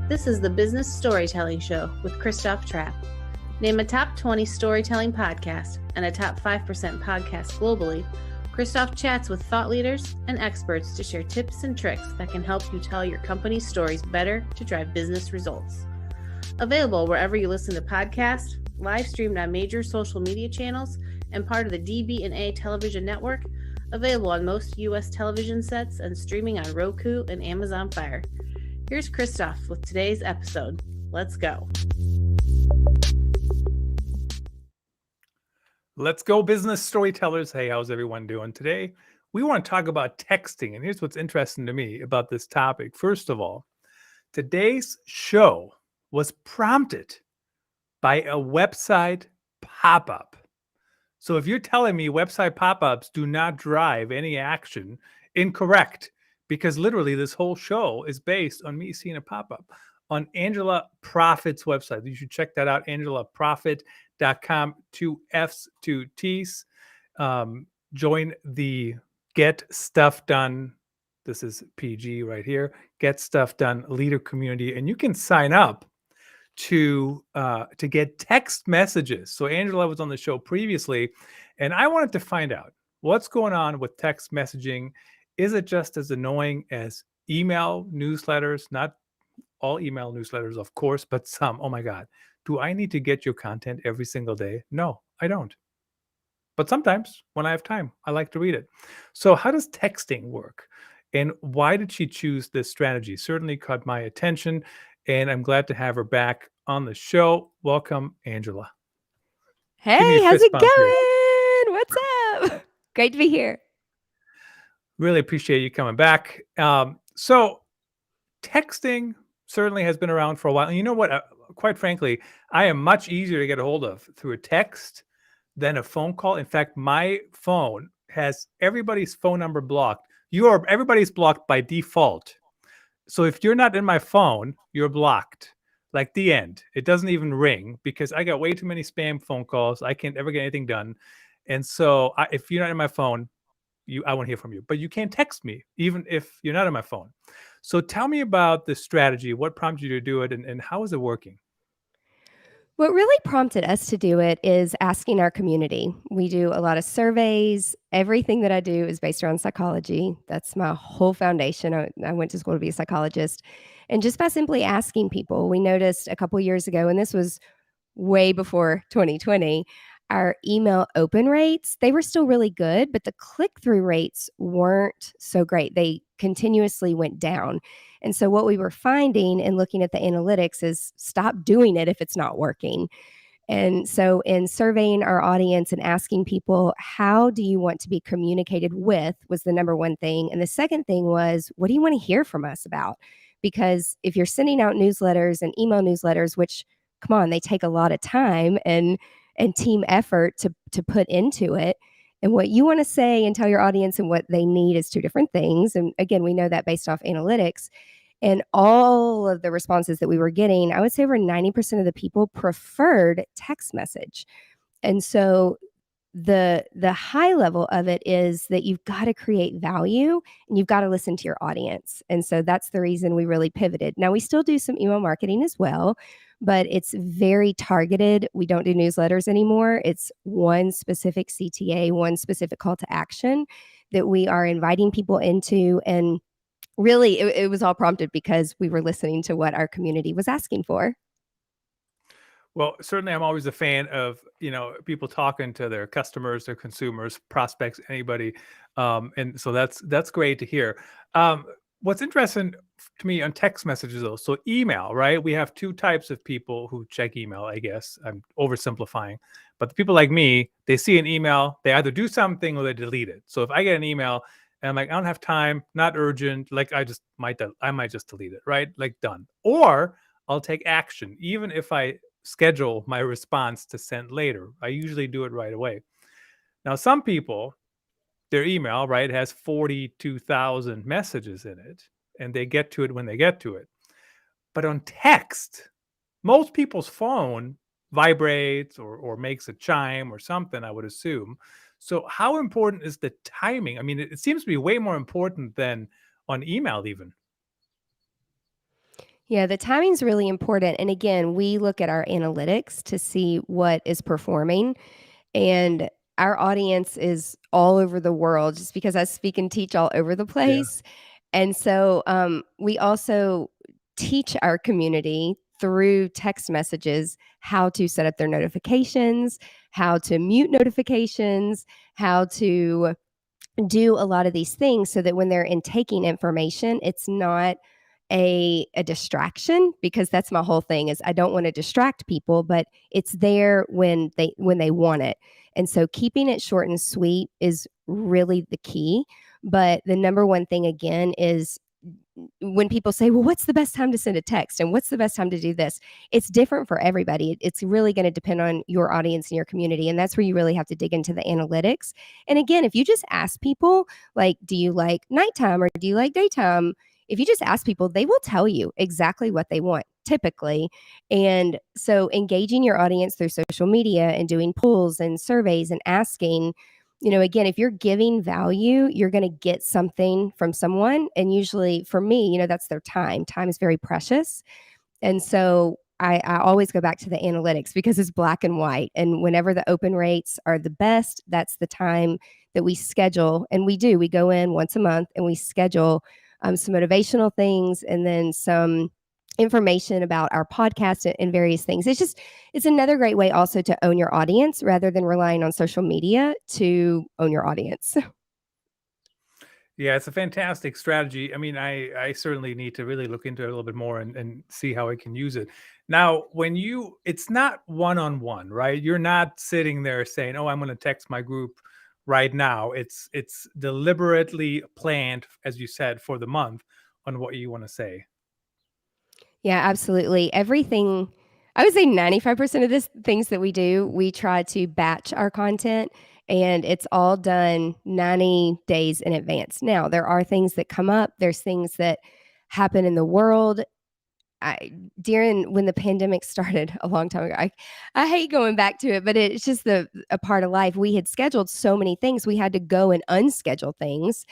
This is the Business Storytelling Show with Christoph Trapp. Name a top 20 storytelling podcast and a top 5% podcast globally. Christoph chats with thought leaders and experts to share tips and tricks that can help you tell your company's stories better to drive business results. Available wherever you listen to podcasts, live streamed on major social media channels, and part of the DB&A television network, available on most U.S. television sets and streaming on Roku and Amazon Fire. Here's Christoph with today's episode. Let's go. Let's go, business storytellers. Hey, how's everyone doing today? We want to talk about texting, and here's what's interesting to me about this topic. First of all, today's show was prompted by a website pop-up. So if you're telling me website pop-ups do not drive any action, incorrect, because literally this whole show is based on me seeing a pop-up on Angela Proffitt's website. You should check that out, angelaproffitt.com, 2 F's, 2 T's. Join the Get Stuff Done. This is PG right here. Get Stuff Done leader community, and you can sign up to get text messages. So Angela was on the show previously, and I wanted to find out what's going on with text messaging. Is it just as annoying as email newsletters? Not all email newsletters, of course, but some. Oh my God. Do I need to get your content every single day? No, I don't. But sometimes when I have time, I like to read it. So how does texting work? And why did she choose this strategy? Certainly caught my attention, and I'm glad to have her back on the show. Welcome, Angela. Hey, how's it going? What's up? Great to be here. Really appreciate you coming back. So texting certainly has been around for a while. And you know what? Quite frankly, I am much easier to get a hold of through a text than a phone call. In fact, my phone has everybody's phone number blocked. Everybody's blocked by default. So if you're not in my phone, you're blocked. Like the end. It doesn't even ring because I got way too many spam phone calls. I can't ever get anything done. And so if you're not in my phone, I won't hear from you. But you can't text me even if you're not on my phone. So tell me about this strategy. What prompted you to do it, and how is it working? What really prompted us to do it is asking our community. We do a lot of surveys. Everything that I do is based around psychology. That's my whole foundation. I went to school to be a psychologist. And just by simply asking people, we noticed a couple years ago, and this was way before 2020, our email open rates, they were still really good, but the click-through rates weren't so great. They continuously went down. And so what we were finding and looking at the analytics is stop doing it if it's not working. And so in surveying our audience and asking people, how do you want to be communicated with, was the number one thing. And the second thing was, what do you want to hear from us about? Because if you're sending out newsletters and email newsletters, which, come on, they take a lot of time and team effort to put into it. And what you want to say and tell your audience and what they need is two different things. And again, we know that based off analytics. And all of the responses that we were getting, I would say over 90% of the people preferred text message. And so the high level of it is that you've got to create value and you've got to listen to your audience. And so that's the reason we really pivoted. Now, we still do some email marketing as well, but it's very targeted. We don't do newsletters anymore. It's one specific CTA, one specific call to action that we are inviting people into. And really, it was all prompted because we were listening to what our community was asking for. Well, certainly I'm always a fan of, people talking to their customers, their consumers, prospects, anybody. And so that's great to hear. What's interesting to me on text messages, though, so email, right? We have two types of people who check email, I guess. I'm oversimplifying. But the people like me, they see an email, they either do something or they delete it. So if I get an email and I'm like, I don't have time, not urgent, like I might just delete it, right? Like done. Or I'll take action, even if I schedule my response to send later. I usually do it right away. Now, some people, their email, right, has 42,000 messages in it, and they get to it when they get to it. But on text, most people's phone vibrates or makes a chime or something, I would assume. So how important is the timing? I mean, it seems to be way more important than on email even. Yeah, the timing's really important. And again, we look at our analytics to see what is performing. And our audience is all over the world just because I speak and teach all over the Yeah. place. And so we also teach our community through text messages how to set up their notifications, how to mute notifications, how to do a lot of these things so that when they're taking information, it's not a distraction, because that's my whole thing is I don't want to distract people, but it's there when they want it. And so keeping it short and sweet is really the key. But the number one thing again is when people say, well, what's the best time to send a text and what's the best time to do this? It's different for everybody. It's really going to depend on your audience and your community. And that's where you really have to dig into the analytics. And again, if you just ask people, like, do you like nighttime or do you like daytime? If you just ask people, they will tell you exactly what they want typically. And so engaging your audience through social media and doing polls and surveys and asking, again, if you're giving value, you're going to get something from someone. And usually for me, that's their time. Time is very precious. And so I always go back to the analytics because it's black and white. And whenever the open rates are the best, that's the time that we schedule. And we go in once a month and we schedule some motivational things and then some information about our podcast and various things. It's another great way also to own your audience rather than relying on social media to own your audience. Yeah, it's a fantastic strategy. I mean, I certainly need to really look into it a little bit more and see how I can use it. Now, it's not one-on-one, right? You're not sitting there saying, "Oh, I'm going to text my group right now." It's deliberately planned, as you said, for the month on what you want to say. Yeah, absolutely. Everything, I would say 95% of this things that we do, we try to batch our content and it's all done 90 days in advance. Now, there are things that come up, there's things that happen in the world. During when the pandemic started a long time ago, I hate going back to it, but it's just a part of life. We had scheduled so many things, we had to go and unschedule things.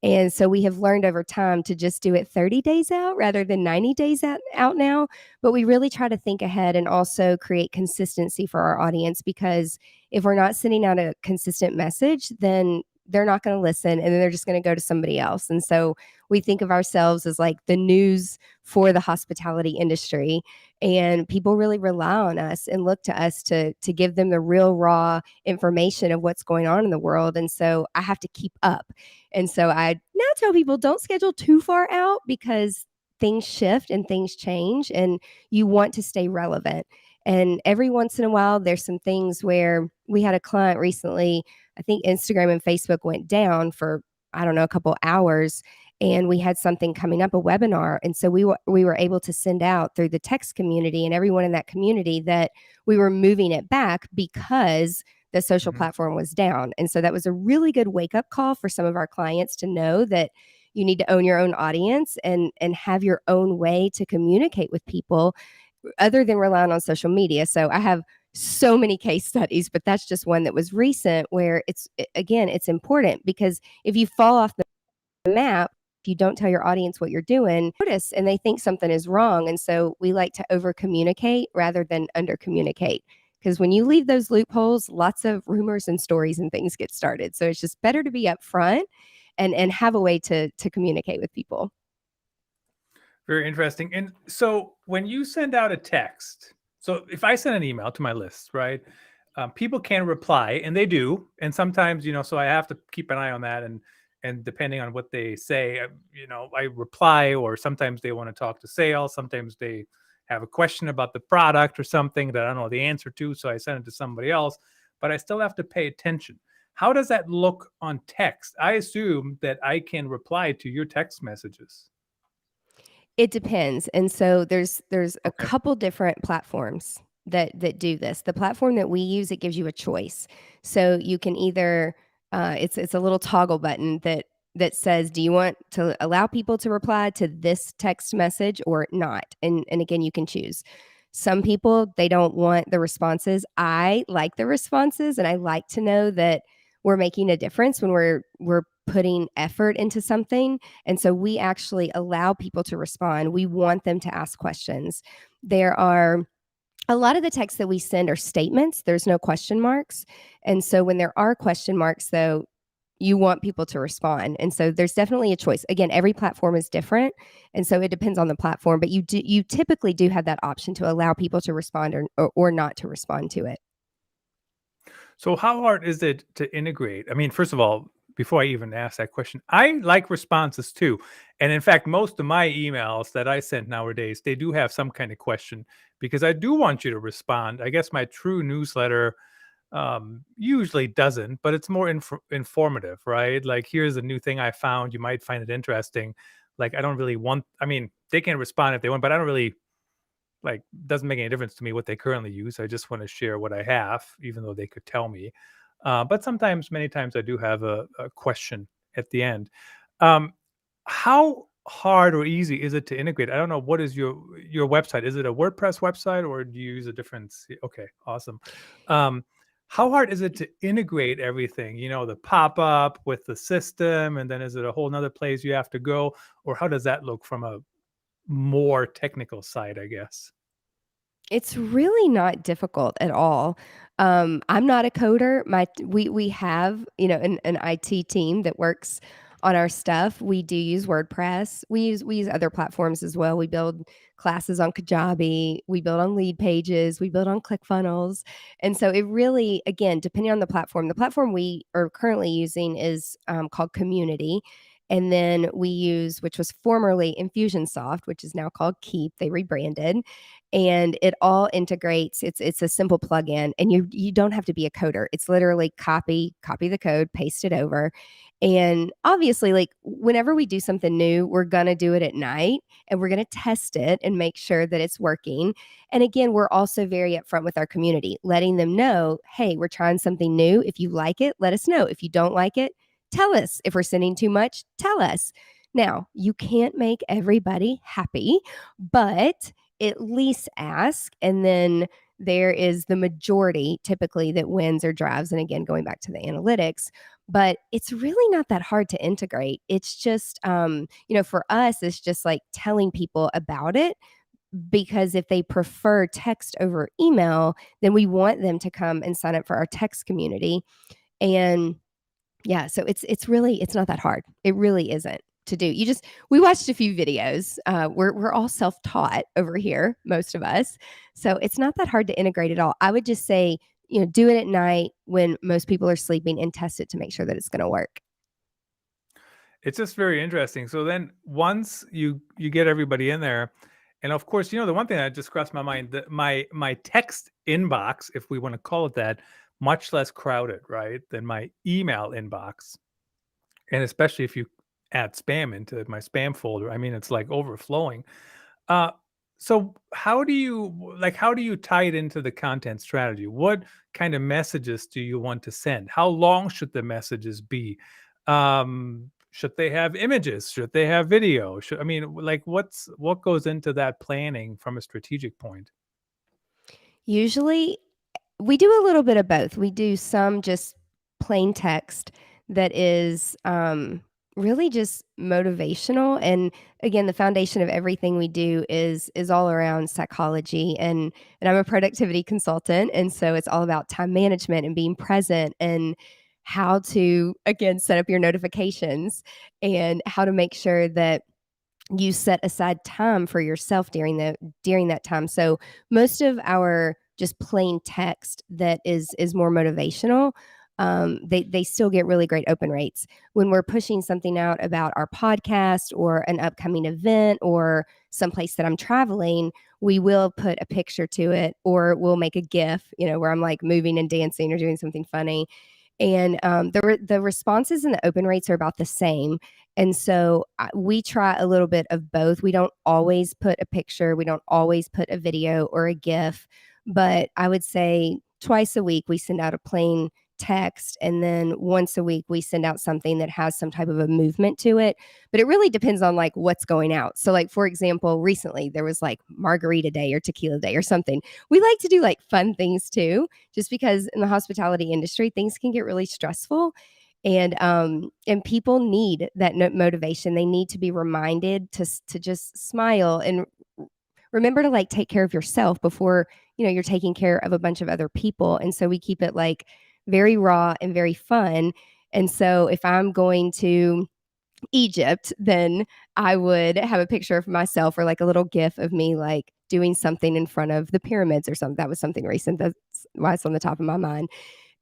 And so we have learned over time to just do it 30 days out rather than 90 days out now. But we really try to think ahead and also create consistency for our audience, because if we're not sending out a consistent message, then they're not going to listen and then they're just going to go to somebody else. And so we think of ourselves as like the news for the hospitality industry. And people really rely on us and look to us to give them the real raw information of what's going on in the world. And so I have to keep up. And so I now tell people, don't schedule too far out because things shift and things change and you want to stay relevant. And every once in a while, there's some things where we had a client recently, I think Instagram and Facebook went down for, I don't know, a couple hours. And we had something coming up, a webinar. And so we were able to send out through the text community and everyone in that community that we were moving it back because the social platform was down. And so that was a really good wake up call for some of our clients to know that you need to own your own audience and have your own way to communicate with people other than relying on social media. So I have so many case studies, but that's just one that was recent where it's important because if you fall off the map, if you don't tell your audience what you're doing, notice and they think something is wrong. And so we like to over communicate rather than under communicate. Because when you leave those loopholes, lots of rumors and stories and things get started. So it's just better to be upfront and have a way to communicate with people. Very interesting. And so when you send out a text, so if I send an email to my list, right, people can reply, and they do. And sometimes, so I have to keep an eye on that. And depending on what they say, I reply, or sometimes they want to talk to sales. Sometimes they have a question about the product or something that I don't know the answer to. So I send it to somebody else, but I still have to pay attention. How does that look on text? I assume that I can reply to your text messages. It depends. And so there's a couple different platforms that do this. The platform that we use, it gives you a choice. So you can either it's a little toggle button that says, do you want to allow people to reply to this text message or not? And again, you can choose. Some people, they don't want the responses. I like the responses and I like to know that we're making a difference when we're putting effort into something. And so we actually allow people to respond. We want them to ask questions. There are a lot of the texts that we send are statements. There's no question marks. And so when there are question marks, though, you want people to respond. And so there's definitely a choice. Again, every platform is different. And so it depends on the platform, but you typically do have that option to allow people to respond or not to respond to it. So how hard is it to integrate? I mean, first of all, before I even ask that question, I like responses too. And in fact, most of my emails that I send nowadays, they do have some kind of question because I do want you to respond. I guess my true newsletter usually doesn't, but it's more informative, right? Like, here's a new thing I found. You might find it interesting. Like, I don't really want, I mean, they can respond if they want, but I don't really like, doesn't make any difference to me what they currently use. I just want to share what I have, even though they could tell me. But sometimes, many times, I do have a question at the end. Um, how hard or easy is it to integrate? I don't know. What is your website? Is it a WordPress website or do you use a different? Okay, awesome. Um, how hard is it to integrate everything? You know, the pop up with the system, and then is it a whole nother place you have to go, or how does that look from a more technical side, I guess? It's really not difficult at all. I'm not a coder. We have, an IT team that works on our stuff. We do use WordPress. We use other platforms as well. We build classes on Kajabi. We build on Lead Pages. We build on ClickFunnels. And so it really, again, depending on the platform we are currently using is called Community. And then we use, which was formerly Infusionsoft, which is now called Keep. They rebranded, and it all integrates. It's a simple plugin, and you don't have to be a coder. It's literally copy the code, paste it over. And obviously, like, whenever we do something new, we're gonna do it at night and we're gonna test it and make sure that it's working. And again, we're also very upfront with our community, letting them know, hey, we're trying something new. If you like it, let us know. If you don't like it, tell us. If we're sending too much, tell us. Now, you can't make everybody happy, but at least ask. And then there is the majority typically that wins or drives. And again, going back to the analytics, but it's really not that hard to integrate. It's just, for us, it's just like telling people about it, because if they prefer text over email, then we want them to come and sign up for our text community. And yeah, so it's not that hard. It really isn't to do. We watched a few videos. We're all self-taught over here, most of us. So it's not that hard to integrate at all. I would just say, do it at night when most people are sleeping and test it to make sure that it's going to work. It's just very interesting. So then once you get everybody in there, and of course, the one thing that just crossed my mind, that my text inbox, if we want to call it that, much less crowded, right, than my email inbox. And especially if you add spam into my spam folder, I mean, it's like overflowing. Uh, so how do you tie it into the content strategy? What kind of messages do you want to send? How long should the messages be? Should they have images? Should they have video? I mean, like, what goes into that planning from a strategic point? Usually, we do a little bit of both. We do some just plain text that is really just motivational. And again, the foundation of everything we do is all around psychology. And I'm a productivity consultant, and so it's all about time management and being present and how to, again, set up your notifications and how to make sure that you set aside time for yourself during that time. So most of our just plain text that is more motivational, they still get really great open rates. When we're pushing something out about our podcast or an upcoming event or someplace that I'm traveling, we will put a picture to it, or we'll make a GIF, where I'm like moving and dancing or doing something funny. And the responses and the open rates are about the same. And so we try a little bit of both. We don't always put a picture. We don't always put a video or a GIF. But I would say twice a week we send out a plain text, and then once a week we send out something that has some type of a movement to it. But it really depends on like what's going out. So like, for example, recently there was like margarita day or tequila day or something. We like to do like fun things too, just because in the hospitality industry things can get really stressful. And people need that motivation. They need to be reminded to just smile and remember to like take care of yourself before you're taking care of a bunch of other people. And so we keep it like very raw and very fun. And so if I'm going to Egypt, then I would have a picture of myself or like a little gif of me like doing something in front of the pyramids or something. That was something recent. That's why it's on the top of my mind.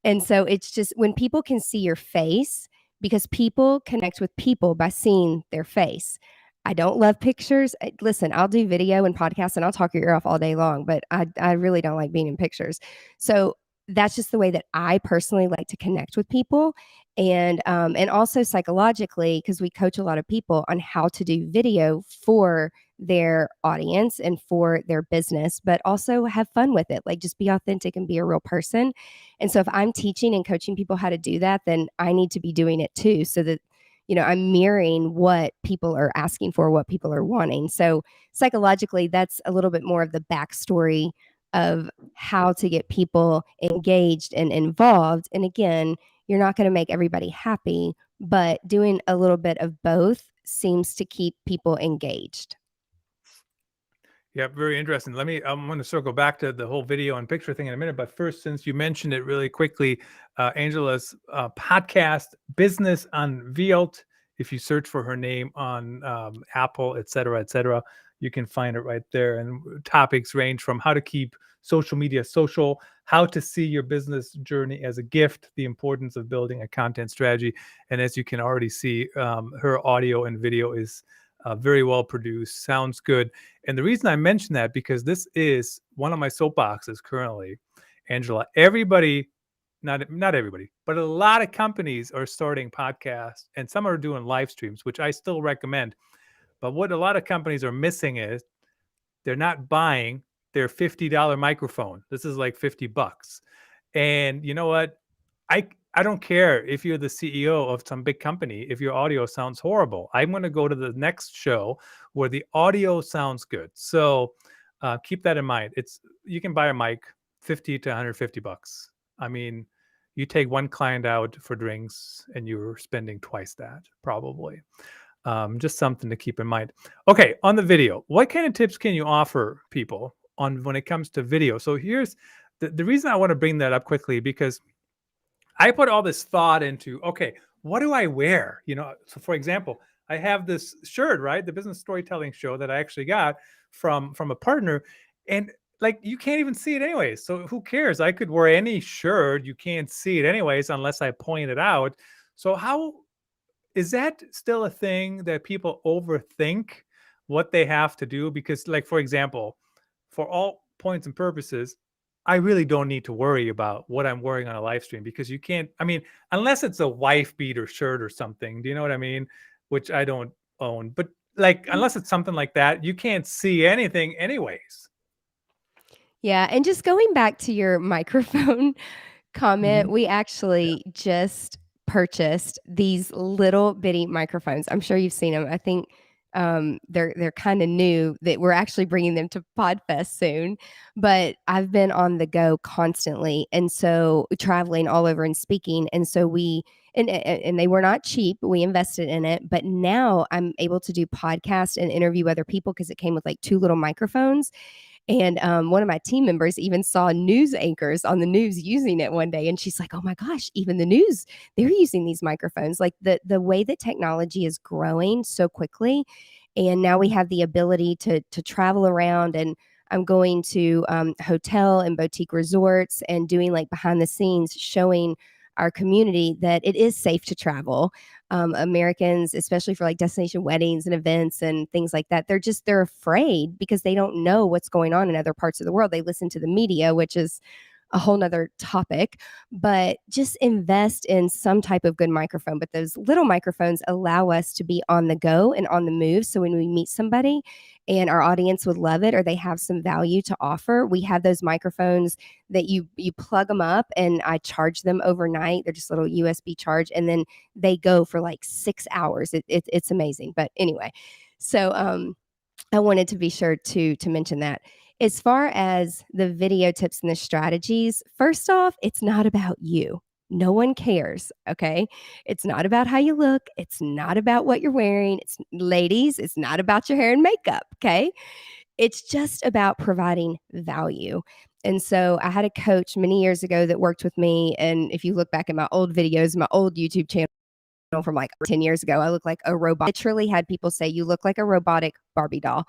And so it's just when people can see your face, because people connect with people by seeing their face. I don't love pictures. Listen, I'll do video and podcasts and I'll talk your ear off all day long, but I really don't like being in pictures. So that's just the way that I personally like to connect with people. And also psychologically, because we coach a lot of people on how to do video for their audience and for their business, but also have fun with it. Like just be authentic and be a real person. And so if I'm teaching and coaching people how to do that, then I need to be doing it too, so that I'm mirroring what people are asking for, what people are wanting. So psychologically, that's a little bit more of the backstory of how to get people engaged and involved. And again, you're not going to make everybody happy, but doing a little bit of both seems to keep people engaged. Yeah, very interesting. I'm going to circle back to the whole video and picture thing in a minute. But first, since you mentioned it really quickly, Angela's podcast, Business Unveiled, if you search for her name on Apple, et cetera, you can find it right there. And topics range from how to keep social media social, how to see your business journey as a gift, the importance of building a content strategy. And as you can already see, her audio and video is very well produced, sounds good. And the reason I mention that, because this is one of my soapboxes currently, Angela. Everybody, not everybody, but a lot of companies are starting podcasts, and some are doing live streams, which I still recommend. But what a lot of companies are missing is they're not buying their $50 microphone. This is like $50. And you know what? I don't care if you're the CEO of some big company, if your audio sounds horrible. I'm going to go to the next show where the audio sounds good. So keep that in mind. You can buy a mic, $50 to $150. I mean, you take one client out for drinks and you're spending twice that probably. Just something to keep in mind. Okay, on the video, what kind of tips can you offer people on when it comes to video? So here's the reason I want to bring that up quickly, because I put all this thought into, okay, what do I wear? So for example, I have this shirt, right? The business storytelling show that I actually got from a partner, and like you can't even see it anyways. So who cares? I could wear any shirt. You can't see it anyways unless I point it out. So how is that still a thing that people overthink what they have to do? Because like, for example, for all points and purposes, I really don't need to worry about what I'm wearing on a live stream, because you can't, I mean, unless it's a wife beater shirt or something, do you know what I mean? Which I don't own, but like, unless it's something like that, you can't see anything anyways. Yeah. And just going back to your microphone comment, we actually just purchased these little bitty microphones. I'm sure you've seen them. I think they're kind of new, that we're actually bringing them to Podfest soon. But I've been on the go constantly, and so traveling all over and speaking. And so and they were not cheap. We invested in it, but now I'm able to do podcasts and interview other people because it came with like 2 little microphones. And one of my team members even saw news anchors on the news using it one day. And she's like, oh my gosh, even the news, they're using these microphones. Like the way that technology is growing so quickly. And now we have the ability to travel around. And I'm going to hotel and boutique resorts and doing like behind the scenes, showing our community that it is safe to travel. Americans, especially for like destination weddings and events and things like that, they're afraid because they don't know what's going on in other parts of the world. They listen to the media, which is a whole nother topic, but just invest in some type of good microphone. But those little microphones allow us to be on the go and on the move. So when we meet somebody and our audience would love it, or they have some value to offer, we have those microphones that you plug them up, and I charge them overnight. They're just little USB charge, and then they go for like 6 hours. It's amazing. But anyway, so I wanted to be sure to mention that. As far as the video tips and the strategies, first off, it's not about you. No one cares. Okay. It's not about how you look. It's not about what you're wearing. Ladies, it's not about your hair and makeup. Okay. It's just about providing value. And so I had a coach many years ago that worked with me. And if you look back at my old videos, my old YouTube channel from like 10 years ago, I look like a robot. Literally had people say, you look like a robotic Barbie doll,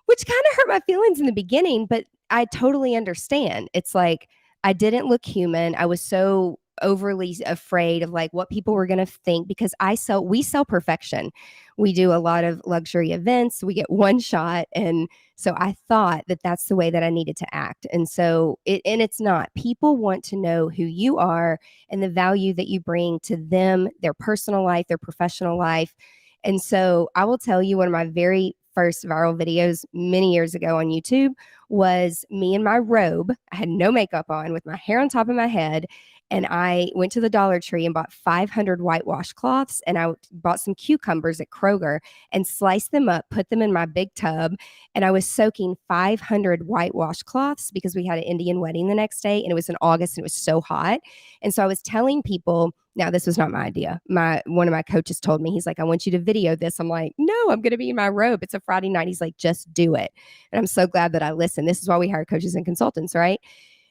which kind of hurt my feelings in the beginning, but I totally understand. It's like I didn't look human. I was so overly afraid of like what people were going to think because we sell perfection. We do a lot of luxury events. We get one shot, and so I thought that that's the way that I needed to act. And so it's not. People want to know who you are and the value that you bring to them, their personal life, their professional life. And so I will tell you, one of my very first viral videos many years ago on YouTube was me in my robe. I had no makeup on with my hair on top of my head. And I went to the Dollar Tree and bought 500 whitewash cloths. And I bought some cucumbers at Kroger and sliced them up, put them in my big tub. And I was soaking 500 whitewash cloths because we had an Indian wedding the next day. And it was in August and it was so hot. And so I was telling people, now, this was not my idea. One of my coaches told me, he's like, I want you to video this. I'm like, no, I'm going to be in my robe. It's a Friday night. He's like, just do it. And I'm so glad that I listened. This is why we hire coaches and consultants, right?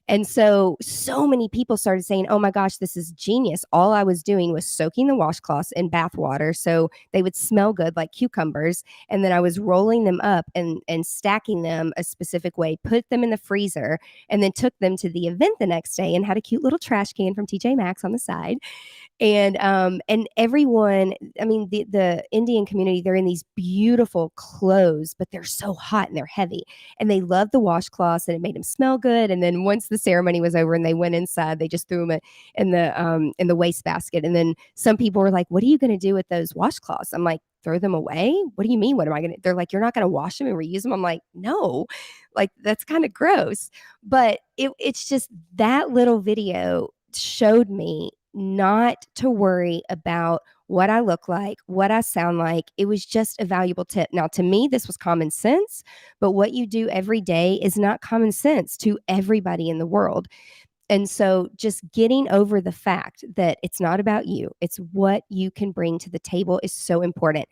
And so many people started saying, oh my gosh, this is genius. All I was doing was soaking the washcloths in bath water so they would smell good like cucumbers. And then I was rolling them up and stacking them a specific way, put them in the freezer, and then took them to the event the next day and had a cute little trash can from TJ Maxx on the side. And everyone, I mean, the Indian community, they're in these beautiful clothes, but they're so hot and they're heavy. And they love the washcloths, and it made them smell good. And then once the ceremony was over and they went inside, they just threw them in the wastebasket. And then some people were like, "What are you going to do with those washcloths?" I'm like, "Throw them away? What do you mean? What am I going to?" They're like, "You're not going to wash them and reuse them." I'm like, "No, like that's kind of gross." But it's just that little video showed me not to worry about what I look like, what I sound like. It was just a valuable tip. Now, to me, this was common sense, but what you do every day is not common sense to everybody in the world. And so just getting over the fact that it's not about you, it's what you can bring to the table is so important.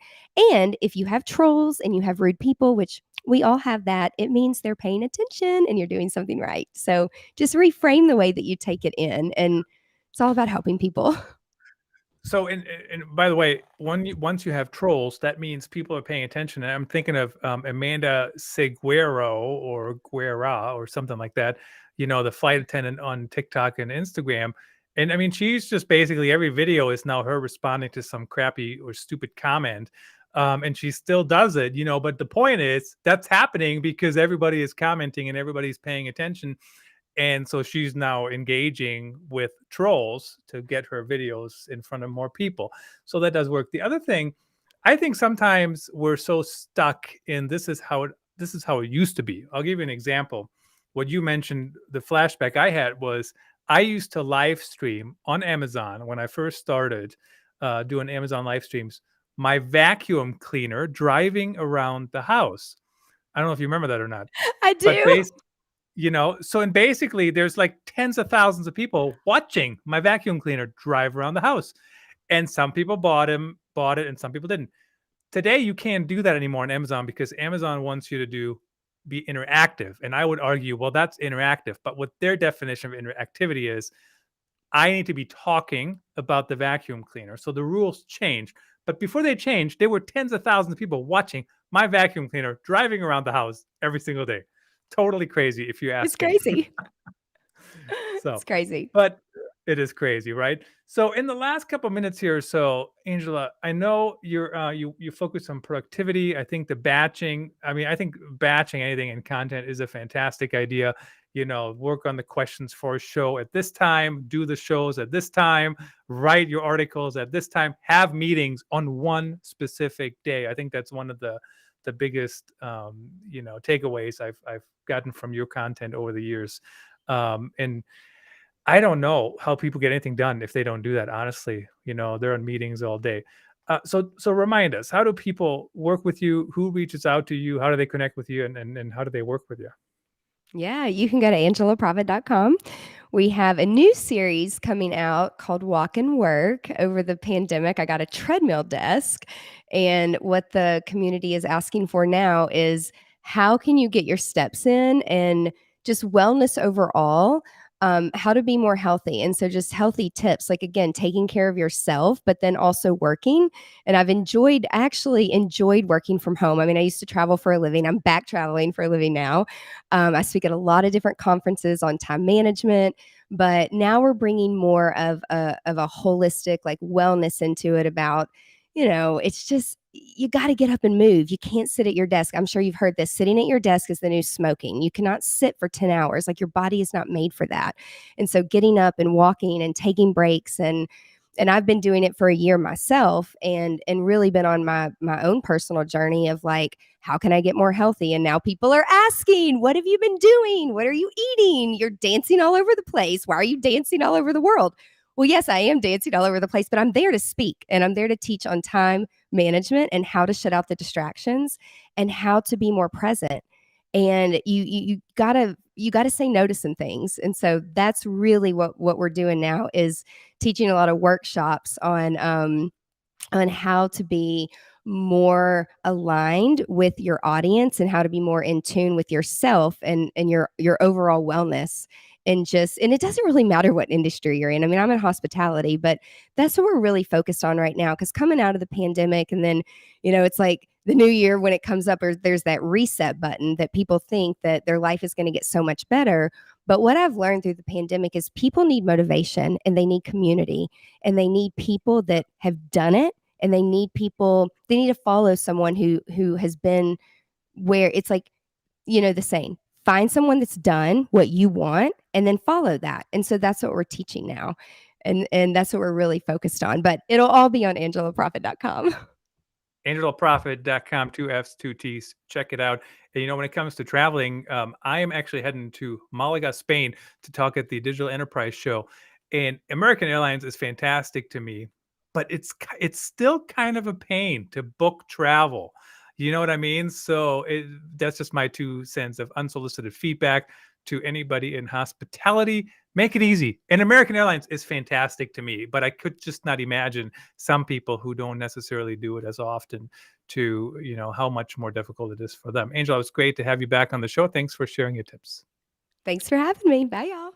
And if you have trolls and you have rude people, which we all have that, it means they're paying attention and you're doing something right. So just reframe the way that you take it in. And it's all about helping people. So, and by the way, once you have trolls, that means people are paying attention. And I'm thinking of Amanda Seguero or Guerra or something like that, the flight attendant on TikTok and Instagram. And I mean, she's just basically every video is now her responding to some crappy or stupid comment. And she still does it, but the point is that's happening because everybody is commenting and everybody's paying attention. And so she's now engaging with trolls to get her videos in front of more people. So that does work. The other thing, I think sometimes we're so stuck in this is how it used to be. I'll give you an example. What you mentioned, the flashback I had was I used to live stream on Amazon when I first started doing Amazon live streams, my vacuum cleaner driving around the house. I don't know if you remember that or not. I do. And basically there's like tens of thousands of people watching my vacuum cleaner drive around the house. And some people bought it and some people didn't. Today, you can't do that anymore on Amazon because Amazon wants you to be interactive. And I would argue, well, that's interactive. But what their definition of interactivity is, I need to be talking about the vacuum cleaner. So the rules changed. But before they changed, there were tens of thousands of people watching my vacuum cleaner driving around the house every single day. Totally crazy if you ask. It's crazy. So it's crazy. But it is crazy, right? So in the last couple of minutes here or so, Angela, I know you focus on productivity. I think I think batching anything in content is a fantastic idea. Work on the questions for a show at this time, do the shows at this time, write your articles at this time, have meetings on one specific day. I think that's one of the biggest takeaways I've gotten from your content over the years. And I don't know how people get anything done if they don't do that. Honestly, they're in meetings all day. So remind us, how do people work with you? Who reaches out to you? How do they connect with you? And how do they work with you? Yeah, you can go to angelaproffitt.com. we have a new series coming out called Walk and Work. Over the pandemic, I got a treadmill desk. And what the community is asking for now is how can you get your steps in and just wellness overall, how to be more healthy. And so just healthy tips, like, again, taking care of yourself, but then also working. And I've actually enjoyed working from home. I mean, I used to travel for a living. I'm back traveling for a living now. I speak at a lot of different conferences on time management, but now we're bringing more of a holistic, like, wellness into it about, it's just, you got to get up and move. You can't sit at your desk. I'm sure you've heard this. Sitting at your desk is the new smoking. You cannot sit for 10 hours. Like, your body is not made for that. And so getting up and walking and taking breaks, and I've been doing it for a year myself, and really been on my own personal journey of, like, how can I get more healthy? And now people are asking, what have you been doing? What are you eating? You're dancing all over the place. Why are you dancing all over the world? Well, yes, I am dancing all over the place, but I'm there to speak, and I'm there to teach on time management and how to shut out the distractions and how to be more present. And you gotta say no to some things. And so that's really what we're doing now, is teaching a lot of workshops on how to be more aligned with your audience and how to be more in tune with yourself and your overall wellness. And it doesn't really matter what industry you're in. I mean, I'm in hospitality, but that's what we're really focused on right now, because coming out of the pandemic, and then, it's like the new year when it comes up, or there's that reset button that people think that their life is going to get so much better. But what I've learned through the pandemic is people need motivation, and they need community, and they need people that have done it, and they need to follow someone who has been where it's like, the saying, find someone that's done what you want and then follow that. And so that's what we're teaching now. And that's what we're really focused on. But it'll all be on angelaproffitt.com. angelaproffitt.com, 2 F's, 2 T's. Check it out. And, when it comes to traveling, I am actually heading to Malaga, Spain to talk at the Digital Enterprise Show. And American Airlines is fantastic to me, but it's still kind of a pain to book travel. You know what I mean? So that's just my 2 cents of unsolicited feedback to anybody in hospitality. Make it easy. And American Airlines is fantastic to me, but I could just not imagine some people who don't necessarily do it as often to, how much more difficult it is for them. Angela, it was great to have you back on the show. Thanks for sharing your tips. Thanks for having me. Bye, y'all.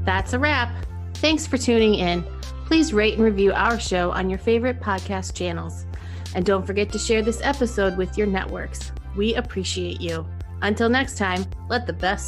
That's a wrap. Thanks for tuning in. Please rate and review our show on your favorite podcast channels. And don't forget to share this episode with your networks. We appreciate you. Until next time, let the best